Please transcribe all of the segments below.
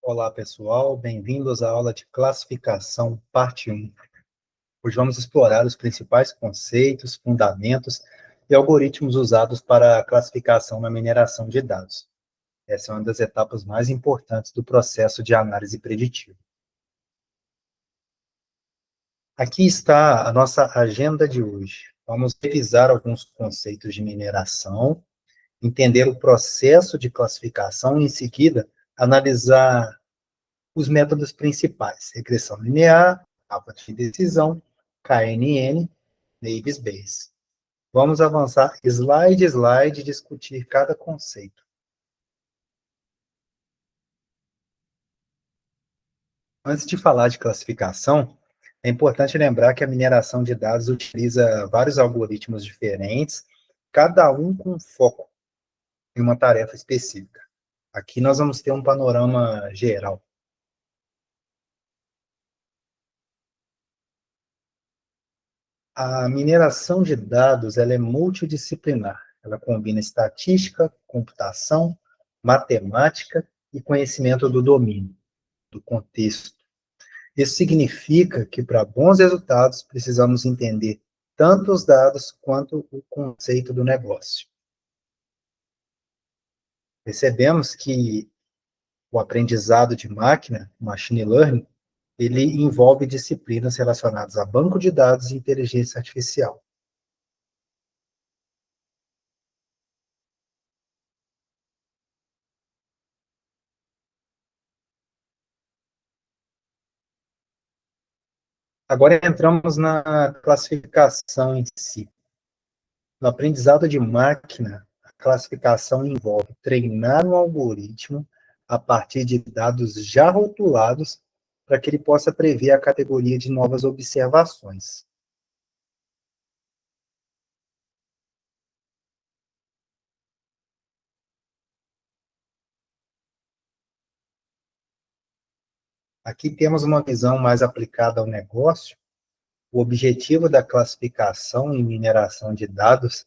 Olá, pessoal. Bem-vindos à aula de classificação, parte 1. Hoje vamos explorar os principais conceitos, fundamentos e algoritmos usados para a classificação na mineração de dados. Essa é uma das etapas mais importantes do processo de análise preditiva. Aqui está a nossa agenda de hoje. Vamos revisar alguns conceitos de mineração, entender o processo de classificação e, em seguida, analisar os métodos principais: regressão linear, mapa de decisão, KNN, Navier Bayes. Vamos avançar slide a slide e discutir cada conceito. Antes de falar de classificação, é importante lembrar que a mineração de dados utiliza vários algoritmos diferentes, cada um com foco em uma tarefa específica. Aqui nós vamos ter um panorama geral. A mineração de dados ela é multidisciplinar. Ela combina estatística, computação, matemática e conhecimento do domínio, do contexto. Isso significa que, para bons resultados, precisamos entender tanto os dados quanto o conceito do negócio. Percebemos que o aprendizado de máquina, machine learning, ele envolve disciplinas relacionadas a banco de dados e inteligência artificial. Agora entramos na classificação em si. No aprendizado de máquina, a classificação envolve treinar um algoritmo a partir de dados já rotulados para que ele possa prever a categoria de novas observações. Aqui temos uma visão mais aplicada ao negócio. O objetivo da classificação e mineração de dados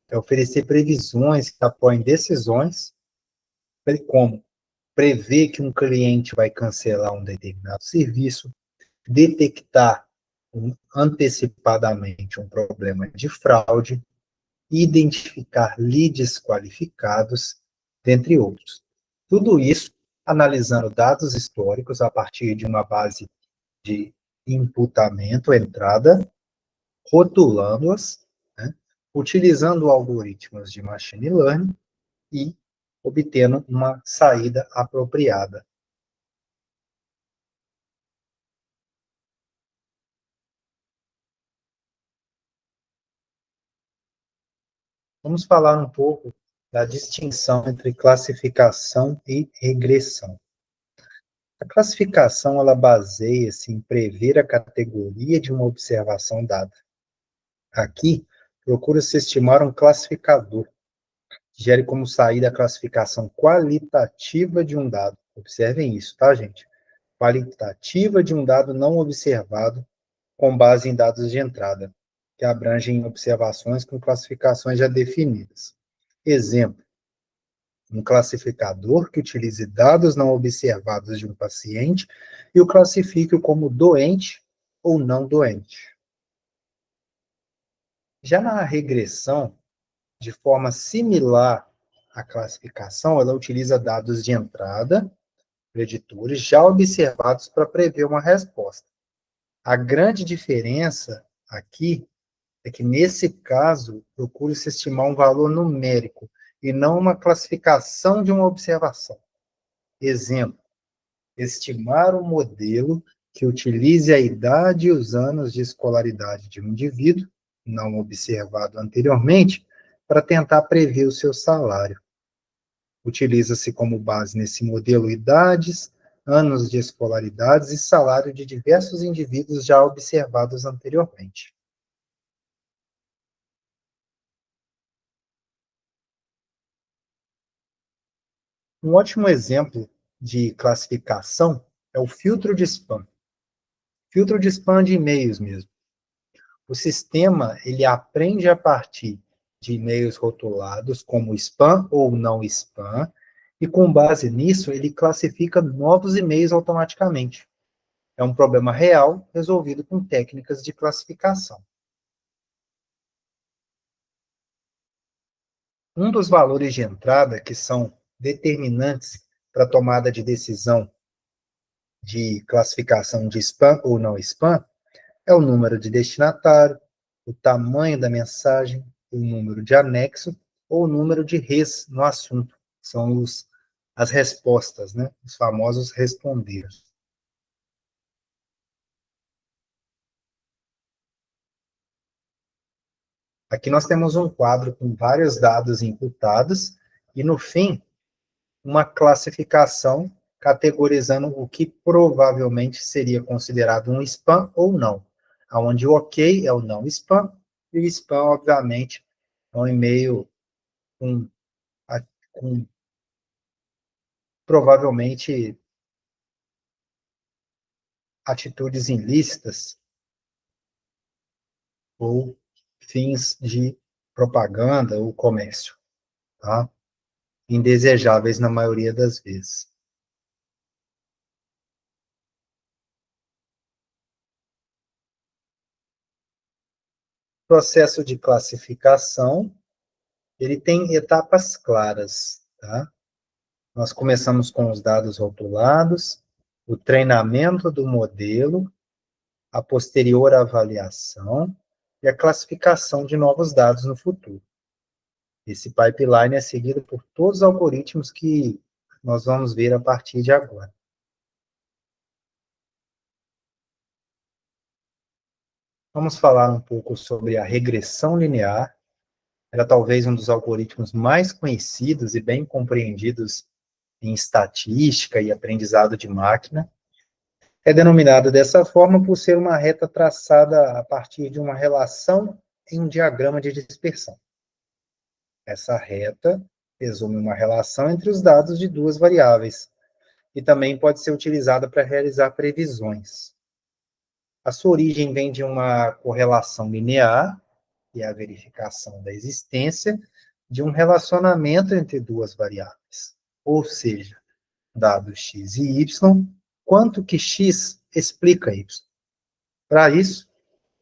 é oferecer previsões que apoiem decisões, como prever que um cliente vai cancelar um determinado serviço, detectar antecipadamente um problema de fraude, identificar leads qualificados, dentre outros. Tudo isso analisando dados históricos a partir de uma base de imputamento, entrada, rotulando-as, né, utilizando algoritmos de machine learning e obtendo uma saída apropriada. Vamos falar um pouco da distinção entre classificação e regressão. A classificação, ela baseia-se em prever a categoria de uma observação dada. Aqui, procura-se estimar um classificador, que gere como saída a classificação qualitativa de um dado. Observem isso, tá, gente? Qualitativa de um dado não observado com base em dados de entrada, que abrangem observações com classificações já definidas. Exemplo, um classificador que utilize dados não observados de um paciente e o classifique como doente ou não doente. Já na regressão, de forma similar à classificação, ela utiliza dados de entrada, preditores, já observados para prever uma resposta. A grande diferença aqui é que, nesse caso, procura-se estimar um valor numérico e não uma classificação de uma observação. Exemplo, estimar um modelo que utilize a idade e os anos de escolaridade de um indivíduo, não observado anteriormente, para tentar prever o seu salário. Utiliza-se como base nesse modelo idades, anos de escolaridades e salário de diversos indivíduos já observados anteriormente. Um ótimo exemplo de classificação é o filtro de spam. Filtro de spam de e-mails mesmo. O sistema, ele aprende a partir de e-mails rotulados como spam ou não spam, E com base nisso, ele classifica novos e-mails automaticamente. É um problema real resolvido com técnicas de classificação. Um dos valores de entrada que são determinantes para a tomada de decisão de classificação de spam ou não spam é o número de destinatário, o tamanho da mensagem, o número de anexo ou o número de res no assunto. São as respostas, né? Os famosos responder. Aqui nós temos um quadro com vários dados imputados e, no fim, uma classificação categorizando o que provavelmente seria considerado um spam ou não, onde o ok é o não spam e o spam, obviamente, é um e-mail com, com provavelmente atitudes ilícitas ou fins de propaganda ou comércio, tá? Indesejáveis na maioria das vezes. O processo de classificação, ele tem etapas claras, tá? Nós começamos com os dados rotulados, o treinamento do modelo, a posterior avaliação e a classificação de novos dados no futuro. Esse pipeline é seguido por todos os algoritmos que nós vamos ver a partir de agora. Vamos falar um pouco sobre a regressão linear. Era talvez um dos algoritmos mais conhecidos e bem compreendidos em estatística e aprendizado de máquina. É denominada dessa forma por ser uma reta traçada a partir de uma relação em um diagrama de dispersão. Essa reta resume uma relação entre os dados de duas variáveis e também pode ser utilizada para realizar previsões. A sua origem vem de uma correlação linear, que é a verificação da existência de um relacionamento entre duas variáveis, ou seja, dados x e y, quanto que x explica y. Para isso,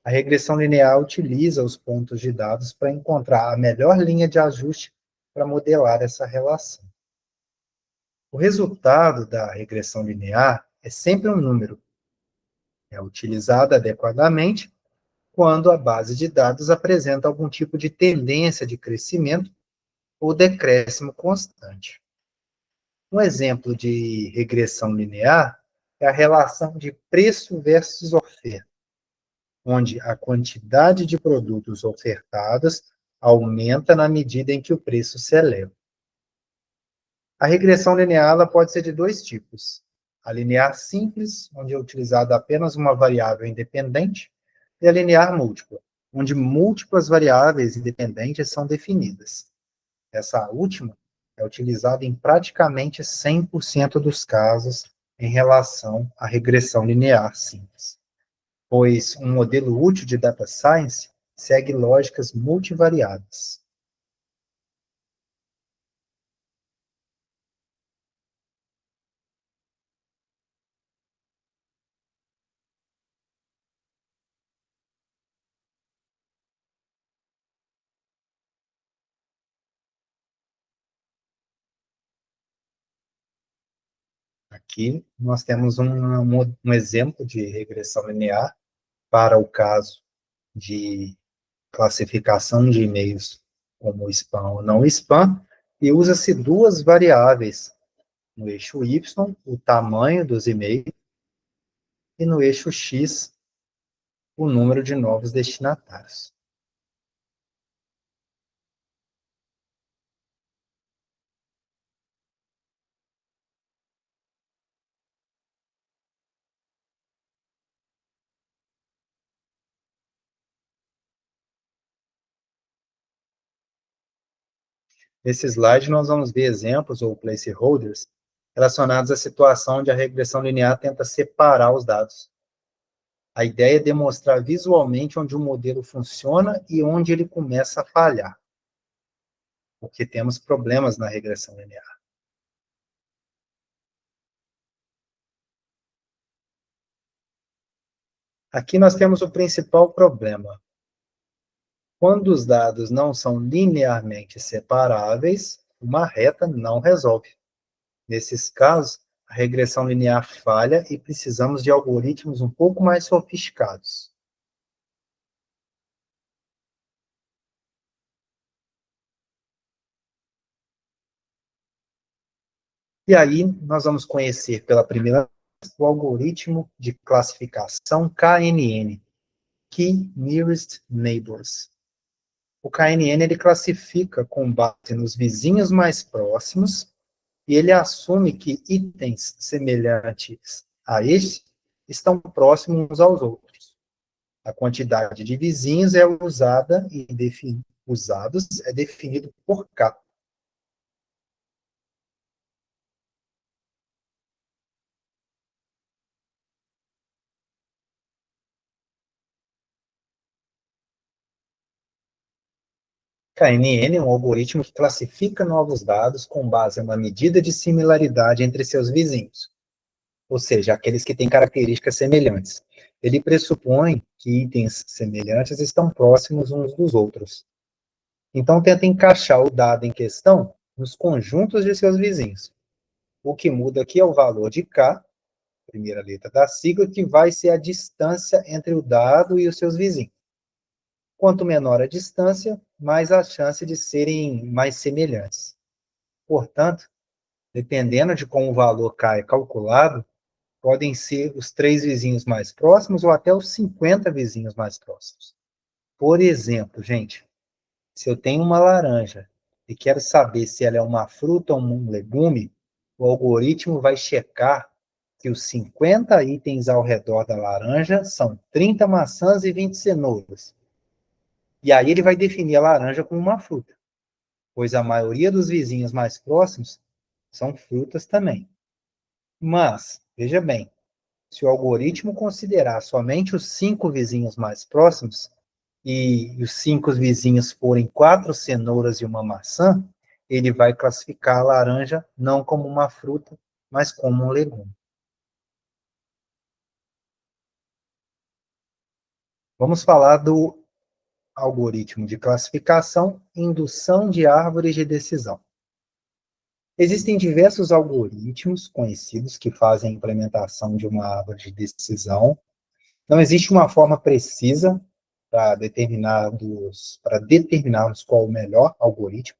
a regressão linear utiliza os pontos de dados para encontrar a melhor linha de ajuste para modelar essa relação. O resultado da regressão linear é sempre um número. É utilizado adequadamente quando a base de dados apresenta algum tipo de tendência de crescimento ou decréscimo constante. Um exemplo de regressão linear é a relação de preço versus oferta, onde a quantidade de produtos ofertados aumenta na medida em que o preço se eleva. A regressão linear ela pode ser de dois tipos. A linear simples, onde é utilizada apenas uma variável independente, e a linear múltipla, onde múltiplas variáveis independentes são definidas. Essa última é utilizada em praticamente 100% dos casos em relação à regressão linear simples, pois um modelo útil de data science segue lógicas multivariadas. Aqui nós temos um exemplo de regressão linear para o caso de classificação de e-mails como spam ou não spam, e usa-se duas variáveis, no eixo Y, o tamanho dos e-mails, e no eixo X, o número de novos destinatários. Nesse slide, nós vamos ver exemplos ou placeholders relacionados à situação onde a regressão linear tenta separar os dados. A ideia é demonstrar visualmente onde o modelo funciona e onde ele começa a falhar, porque temos problemas na regressão linear. Aqui nós temos o principal problema. Quando os dados não são linearmente separáveis, uma reta não resolve. Nesses casos, a regressão linear falha e precisamos de algoritmos um pouco mais sofisticados. E aí, nós vamos conhecer pela primeira vez o algoritmo de classificação KNN, Key Nearest Neighbors. O KNN ele classifica com base nos vizinhos mais próximos e ele assume que itens semelhantes a este estão próximos uns aos outros. A quantidade de vizinhos é usada e usados é definido por K. KNN é um algoritmo que classifica novos dados com base em uma medida de similaridade entre seus vizinhos, ou seja, aqueles que têm características semelhantes. Ele pressupõe que itens semelhantes estão próximos uns dos outros. Então, tenta encaixar o dado em questão nos conjuntos de seus vizinhos. O que muda aqui é o valor de K, primeira letra da sigla, que vai ser a distância entre o dado e os seus vizinhos. Quanto menor a distância, mais a chance de serem mais semelhantes. Portanto, dependendo de como o valor K é calculado, podem ser os 3 vizinhos mais próximos ou até os 50 vizinhos mais próximos. Por exemplo, gente, se eu tenho uma laranja e quero saber se ela é uma fruta ou um legume, o algoritmo vai checar que os 50 itens ao redor da laranja são 30 maçãs e 20 cenouras. E aí ele vai definir a laranja como uma fruta, pois a maioria dos vizinhos mais próximos são frutas também. Mas, veja bem, se o algoritmo considerar somente os 5 vizinhos mais próximos, e os 5 vizinhos forem 4 cenouras e uma maçã, ele vai classificar a laranja não como uma fruta, mas como um legume. Vamos falar do algoritmo de classificação e indução de árvores de decisão. Existem diversos algoritmos conhecidos que fazem a implementação de uma árvore de decisão. Não existe uma forma precisa para determinarmos qual o melhor algoritmo.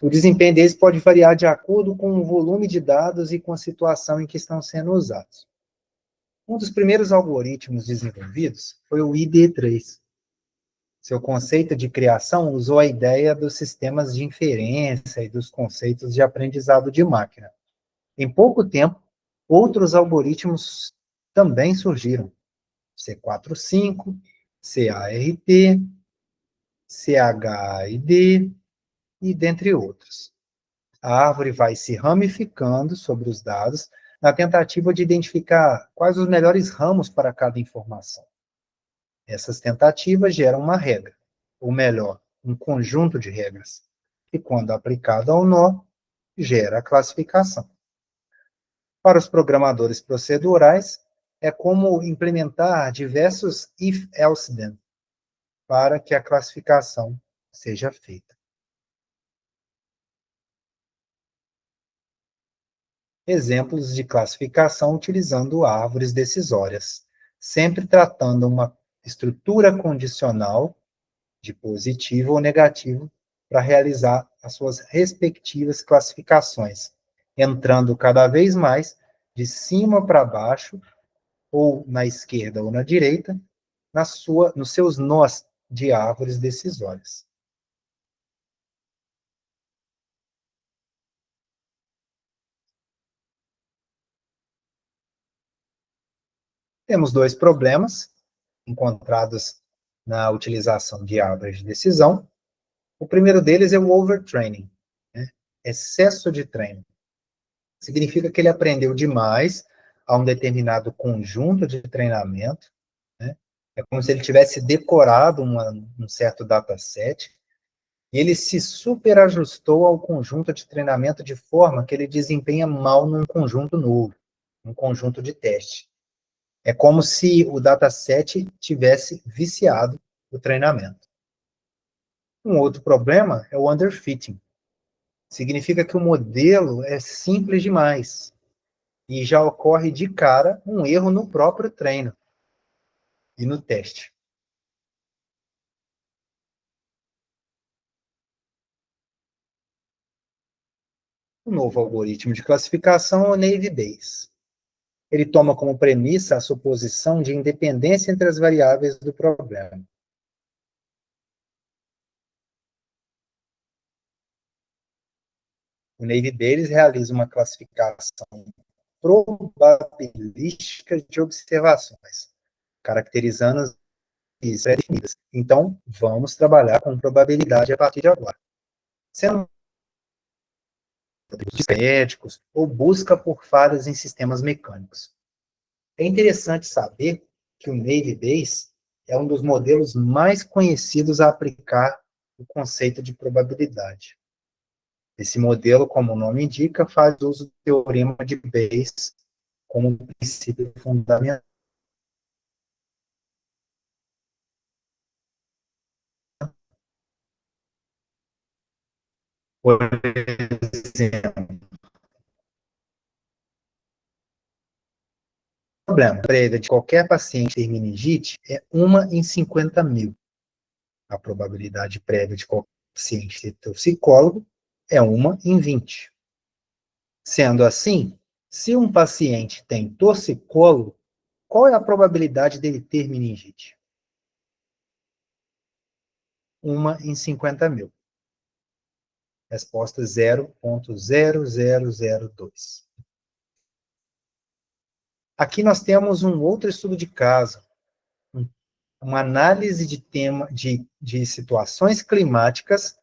O desempenho deles pode variar de acordo com o volume de dados e com a situação em que estão sendo usados. Um dos primeiros algoritmos desenvolvidos foi o ID3. Seu conceito de criação usou a ideia dos sistemas de inferência e dos conceitos de aprendizado de máquina. Em pouco tempo, outros algoritmos também surgiram. C45, CART, CHID e dentre outros. A árvore vai se ramificando sobre os dados na tentativa de identificar quais os melhores ramos para cada informação. Essas tentativas geram uma regra, ou melhor, um conjunto de regras, que, quando aplicado ao nó, gera a classificação. Para os programadores procedurais, é como implementar diversos if-else-then para que a classificação seja feita. Exemplos de classificação utilizando árvores decisórias, sempre tratando uma estrutura condicional de positivo ou negativo para realizar as suas respectivas classificações, entrando cada vez mais de cima para baixo, ou na esquerda ou na direita, nos seus nós de árvores decisórias. Temos 2 problemas encontrados na utilização de árvores de decisão. O primeiro deles é o overtraining, né? Excesso de treino. Significa que ele aprendeu demais a um determinado conjunto de treinamento, né? É como se ele tivesse decorado um certo dataset, e ele se superajustou ao conjunto de treinamento de forma que ele desempenha mal num conjunto novo, num conjunto de teste. É como se o dataset tivesse viciado o treinamento. Um outro problema é o underfitting. Significa que o modelo é simples demais e já ocorre de cara um erro no próprio treino e no teste. O novo algoritmo de classificação é o Naive Bayes. Ele toma como premissa a suposição de independência entre as variáveis do problema. O Navy Bayes realiza uma classificação probabilística de observações, caracterizando as pré-definidas. Então, vamos trabalhar com probabilidade a partir de agora. Sendo médicos ou busca por falhas em sistemas mecânicos. É interessante saber que o Navy Bayes é um dos modelos mais conhecidos a aplicar o conceito de probabilidade. Esse modelo, como o nome indica, faz uso do teorema de Bayes como princípio fundamental. Por exemplo, o problema prévia de qualquer paciente ter meningite é 1 em 50 mil. A probabilidade prévia de qualquer paciente ter toxicólogo é 1 em 20. Sendo assim, se um paciente tem toxicólogo, qual é a probabilidade dele ter meningite? 1 em 50 mil. Resposta 0,0002. Aqui nós temos um outro estudo de caso, uma análise de situações climáticas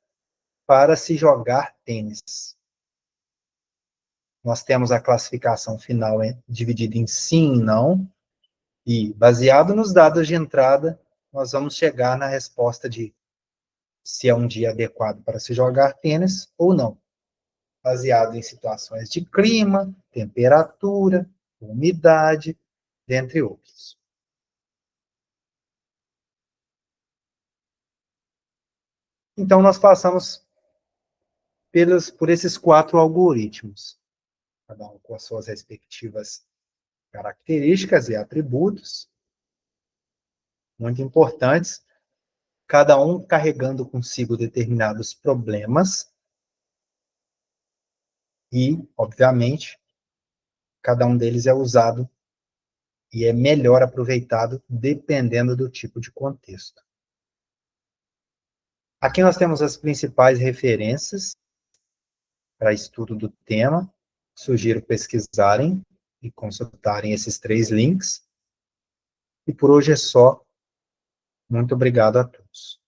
para se jogar tênis. Nós temos a classificação final dividida em sim e não, e baseado nos dados de entrada, nós vamos chegar na resposta de se é um dia adequado para se jogar tênis ou não, baseado em situações de clima, temperatura, umidade, dentre outros. Então, nós passamos por esses 4 algoritmos, cada um com as suas respectivas características e atributos, muito importantes, cada um carregando consigo determinados problemas e, obviamente, cada um deles é usado e é melhor aproveitado dependendo do tipo de contexto. Aqui nós temos as principais referências para estudo do tema. Sugiro pesquisarem e consultarem esses 3 links. E por hoje é só. Muito obrigado a todos.